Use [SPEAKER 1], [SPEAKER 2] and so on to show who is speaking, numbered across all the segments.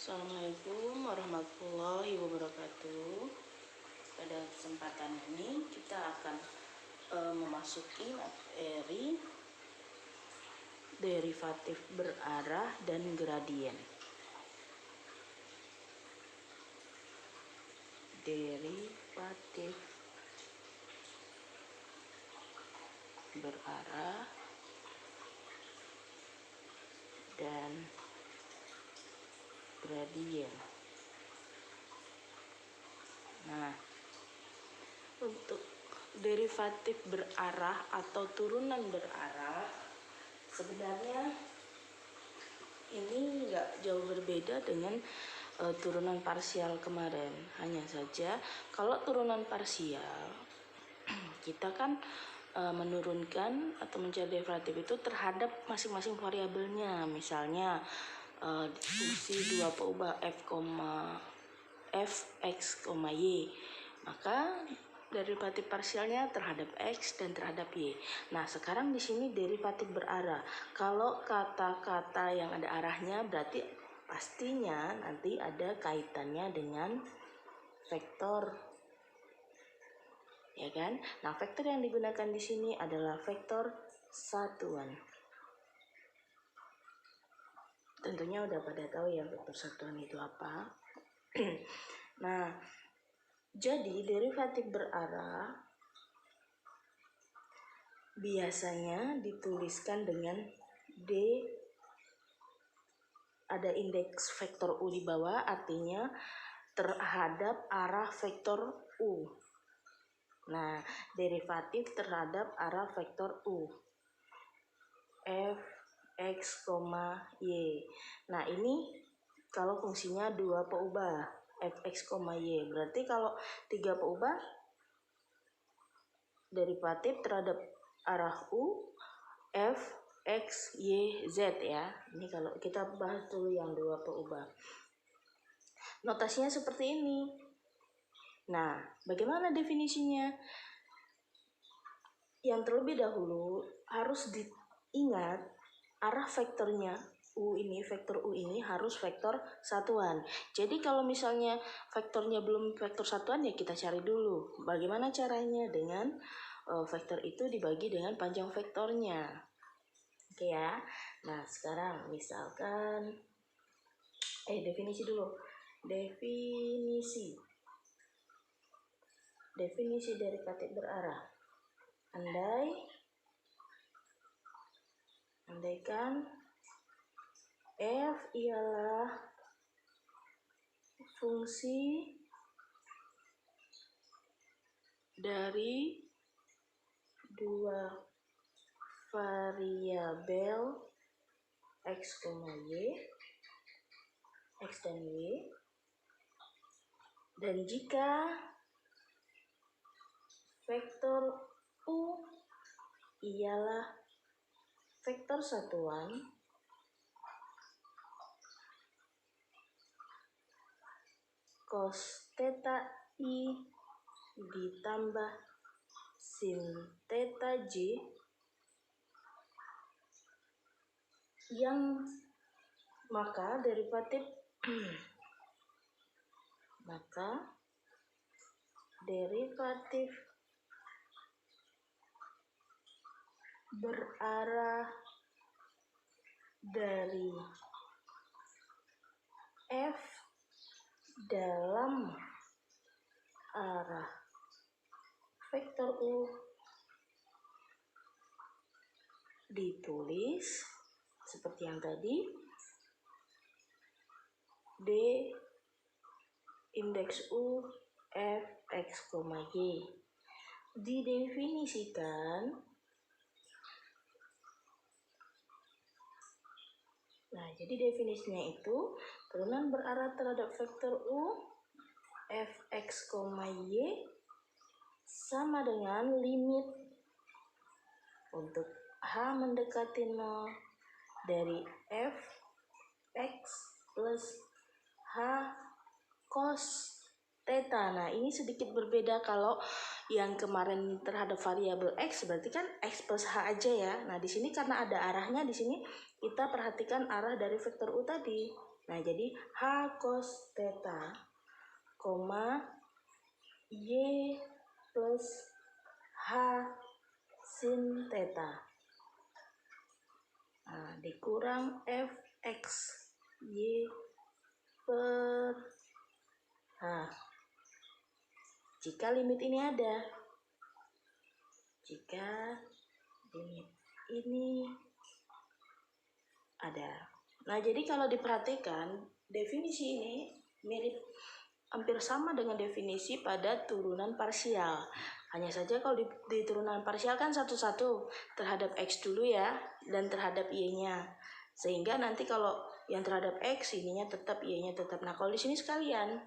[SPEAKER 1] Assalamualaikum warahmatullahi wabarakatuh. Pada kesempatan ini kita akan memasuki materi derivatif berarah dan gradien. Derivatif berarah dan gradien. Nah, untuk derivatif berarah atau turunan berarah sebenarnya ini nggak jauh berbeda dengan turunan parsial kemarin. Hanya saja kalau turunan parsial kita kan menurunkan atau mencari derivatif itu terhadap masing-masing variabelnya. Misalnya fungsi 2 peubah f x, y, maka derivatif parsialnya terhadap x dan terhadap y. Nah, sekarang di sini derivatif berarah. Kalau kata-kata yang ada arahnya berarti pastinya nanti ada kaitannya dengan vektor, ya kan? Nah, vektor yang digunakan di sini adalah vektor satuan. Tentunya udah pada tahu ya vektor satuan itu apa. Nah, jadi derivatif berarah biasanya dituliskan dengan D, ada indeks vektor U di bawah, artinya terhadap arah vektor U. Nah, derivatif terhadap arah vektor U. F, X, Y. Nah, ini kalau fungsinya 2 peubah, F, X, Y. Berarti kalau 3 peubah, derivatif terhadap arah U, F, X, Y, Z ya. Ini kalau kita bahas dulu yang 2 peubah. Notasinya seperti ini. Nah, bagaimana definisinya? Yang terlebih dahulu harus diingat arah vektornya U ini, vektor U ini harus vektor satuan. Jadi kalau misalnya vektornya belum vektor satuan ya kita cari dulu. Bagaimana caranya? Dengan vektor itu dibagi dengan panjang vektornya. Oke ya. Nah, sekarang misalkan definisi dulu. Definisi derivatif berarah. Andaikan F ialah fungsi dari 2 variabel X, Y, X dan Y, dan jika vektor U ialah vektor satuan cos theta I ditambah sin theta J, yang maka derivatif berarah dari F dalam arah vektor U ditulis seperti yang tadi, D indeks U F X, Y. Didefinisikan. Nah, jadi definisinya itu turunan berarah terhadap vektor U F X, Y sama dengan limit untuk H mendekati 0 dari F X plus H cos theta. Nah, ini sedikit berbeda. Kalau yang kemarin terhadap variabel X berarti kan X plus H aja ya. Nah, di sini karena ada arahnya, di sini kita perhatikan arah dari vektor U tadi. Nah, jadi H cos theta, Y plus H sin theta. Nah, dikurang Fx Y per H. Jika limit ini ada. Jika limit ini ada. Nah, jadi kalau diperhatikan, definisi ini mirip hampir sama dengan definisi pada turunan parsial. Hanya saja kalau di turunan parsial kan satu-satu terhadap X dulu ya, dan terhadap Y-nya. Sehingga nanti kalau yang terhadap X, ininya tetap, Y-nya tetap. Nah, kalau di sini sekalian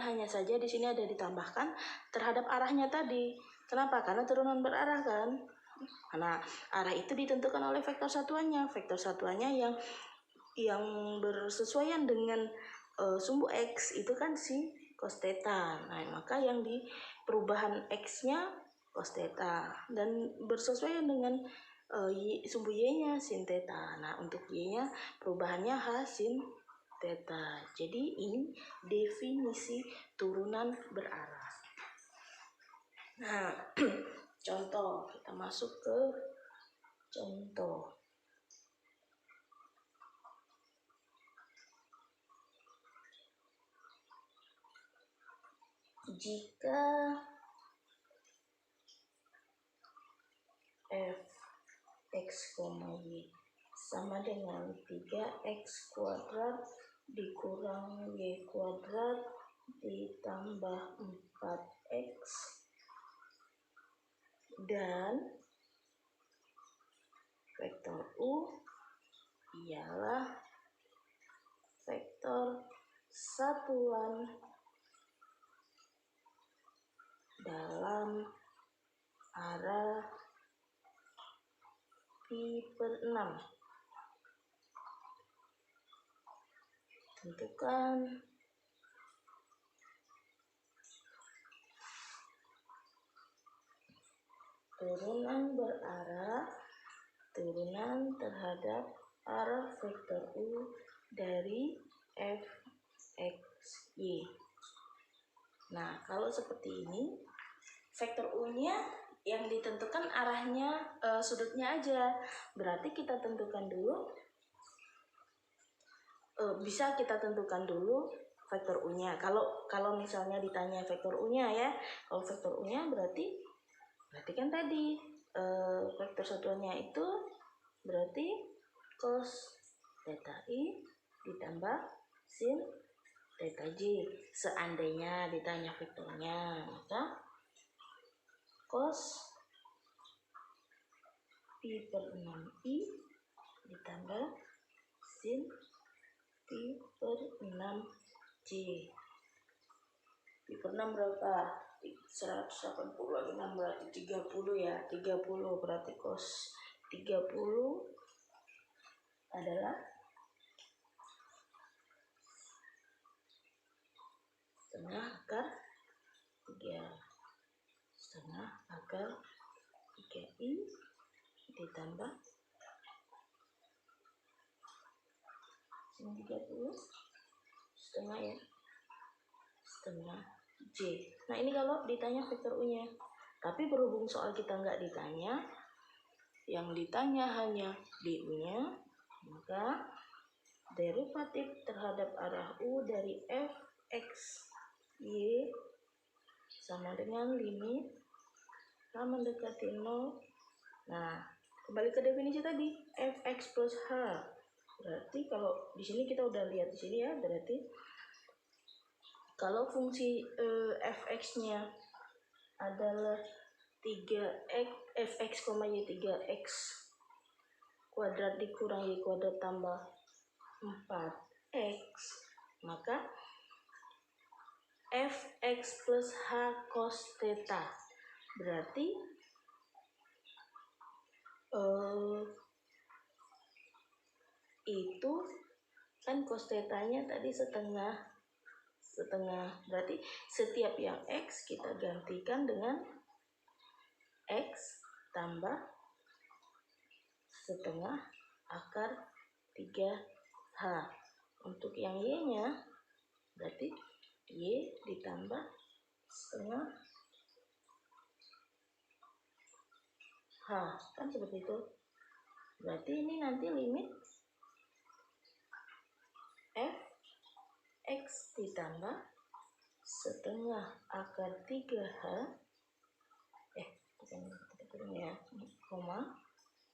[SPEAKER 1] hanya saja di sini ada ditambahkan terhadap arahnya tadi. Kenapa? Karena turunan berarah kan. Nah, arah itu ditentukan oleh vektor satuannya. Vektor satuannya yang bersesuaian dengan sumbu X itu kan si cos theta. Nah, maka yang di perubahan X-nya cos theta dan bersesuaian dengan sumbu Y-nya sin theta. Nah, untuk Y-nya perubahannya H sin theta. Jadi ini definisi turunan berarah. Nah, contoh, kita masuk ke contoh. Jika Fx, Y sama dengan 3x kuadrat dikurang y kuadrat ditambah 4x dan vektor U ialah vektor satuan dalam arah pi per 6. Tentukan turunan berarah, turunan terhadap arah vektor U dari Fxy. Nah, kalau seperti ini, vektor U-nya yang ditentukan arahnya sudutnya aja. Berarti kita tentukan dulu, bisa kita tentukan dulu vektor U-nya. Kalau misalnya ditanya vektor U-nya ya, kalau vektor U-nya berarti kan tadi vektor satuannya itu berarti cos theta I ditambah sin theta J. Seandainya ditanya vektornya, maka cos pi per 6i ditambah sin pi per 6j. Pi per 6 berapa? 180 lagi 6 berarti 30 ya. 30 berarti cos 30 adalah setengah akar 3i ditambah sin 30 setengah ya, setengah J. Nah, ini kalau ditanya vektor U-nya. Tapi berhubung soal kita nggak ditanya, yang ditanya hanya di U-nya, maka derivatif terhadap arah U dari Fx Y sama dengan limit H mendekati 0. Nah, kembali ke definisi tadi, Fx plus H. Berarti kalau di sini kita udah lihat di sini ya, berarti kalau fungsi Fx-nya adalah 3x Fx, Y 3x kuadrat dikurang Y kuadrat tambah 4x, maka Fx plus H cos theta berarti itu kan cos theta-nya tadi setengah, berarti setiap yang X kita gantikan dengan X tambah setengah akar 3H. Untuk yang Y-nya berarti Y ditambah setengah H, kan seperti itu. Berarti ini nanti limit Fx ditambah setengah akar 3H bukan ya, koma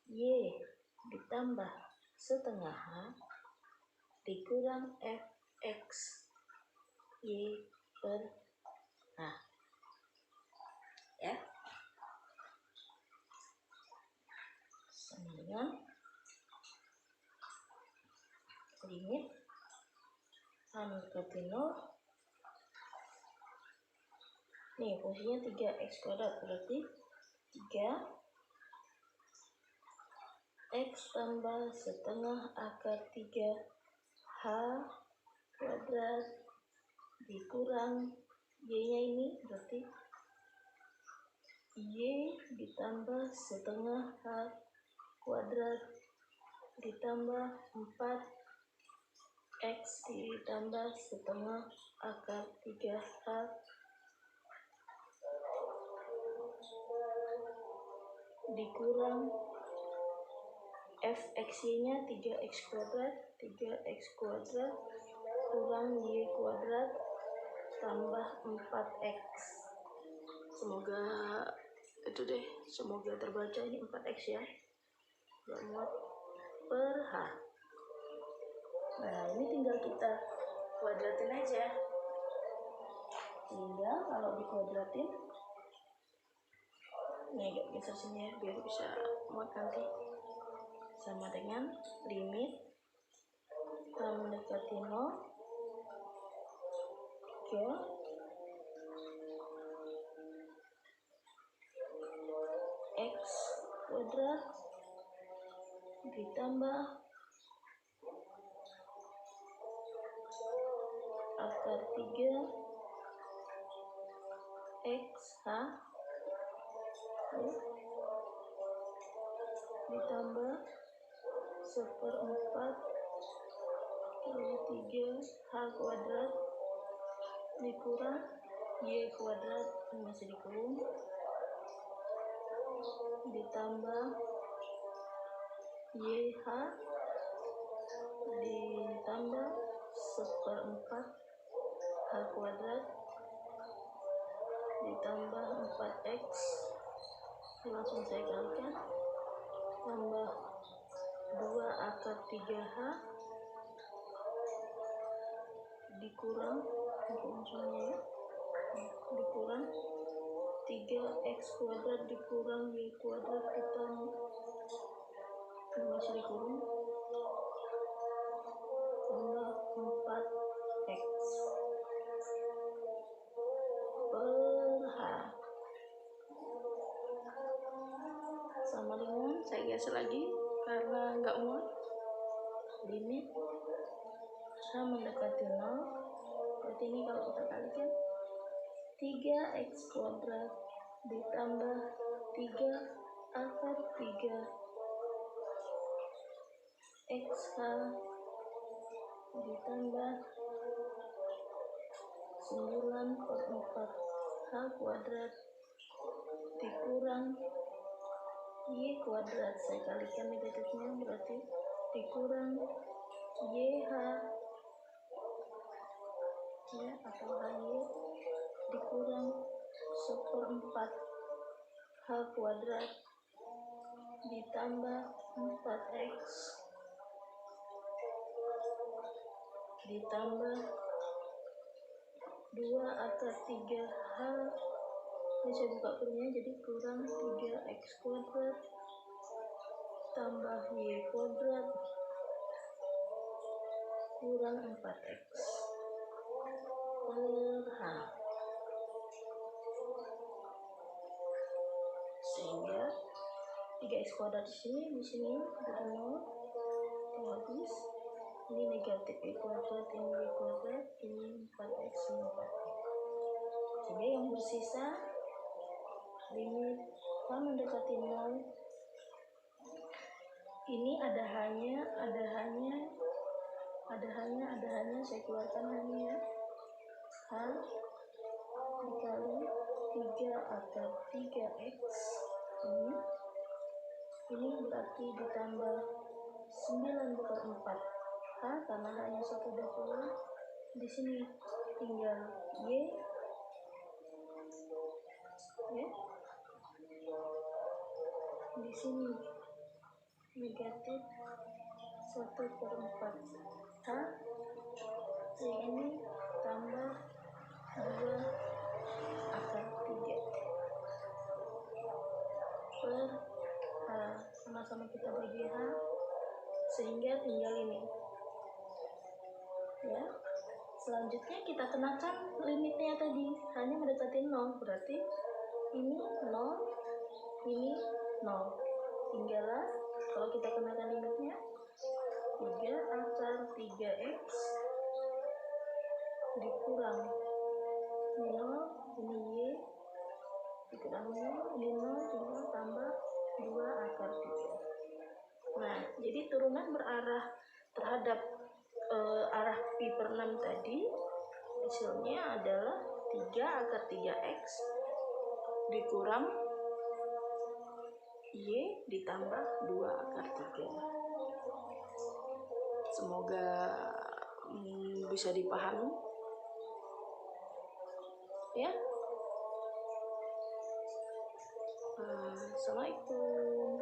[SPEAKER 1] Y ditambah setengah H dikurang Fx Y per H ya, sama dengan limit H mendekati 0. Nih fungsinya 3x kuadrat, berarti 3x tambah setengah akar 3H kuadrat dikurang Y-nya ini, berarti Y ditambah setengah H kuadrat ditambah 4x ditambah setengah akar 3H dikurang Fx-nya 3x kuadrat kurang Y kuadrat tambah 4x. Semoga itu deh, semoga terbaca ini 4x ya, gak muat, per H. Nah ini tinggal kita kuadratin aja, tinggal kalau dikuadratin, ini agak geser sini ya biar bisa muat nanti, sama dengan limit H mendekati 0 3x kuadrat ditambah akar 3xh ditambah 1/4 kali 3h kuadrat dikurang Y kuadrat, ini masih dikurung, ditambah YH ditambah 1/4 H kuadrat ditambah 4x, langsung saya kalikan, tambah 2 akar 3H dikurang fungsinya ya, dikurang 3x kuadrat dikurang Y kuadrat ditambah, ini masih dikurung, tambah 4x per H, sama dengan, saya geser lagi karena nggak muat, limit H mendekati 0, berarti ini kalau kita kalikan 3x kuadrat ditambah 3 akar 3xh ditambah 9/4 H kuadrat dikurang Y kuadrat, saya kalikan negatifnya berarti dikurang YH ya, atau HY dikurang 1/4 H kuadrat ditambah 4x ditambah 2 akar 3H, ini saya buka kurungnya jadi kurang 3x kuadrat tambah Y kuadrat kurang 4x per H, sehingga 3x kuadrat di sini jadi 0, habis ini negatif Y kuadrat, ini Y kuadrat, ini 4x, ini 4x, sehingga yang bersisa limit H mendekati 0 ini ada hanya ada hanya saya keluarkan hanya H dikali 3 akar 3x ini berarti ditambah 9/4 H karena hanya satu udah keluar. Di sini tinggal Y ya. Di sini negatif 1/4 H, ini tambah 2 akar 3 per H, sama-sama kita bagi H sehingga tinggal ini ya. Selanjutnya kita kenakan limitnya tadi, hanya mendekati 0, berarti ini 0, ini 0. Tinggallah kalau kita kenakan limitnya 3 akar 3x dikurang 0, ini Y dikurang 0, ini 0, tinggal tambah 2 akar 3. Nah, jadi turunan berarah terhadap arah pi per 6 tadi, hasilnya adalah 3 akar 3x dikurang Y ditambah 2 akar 3. Semoga bisa dipahami ya. Assalamualaikum.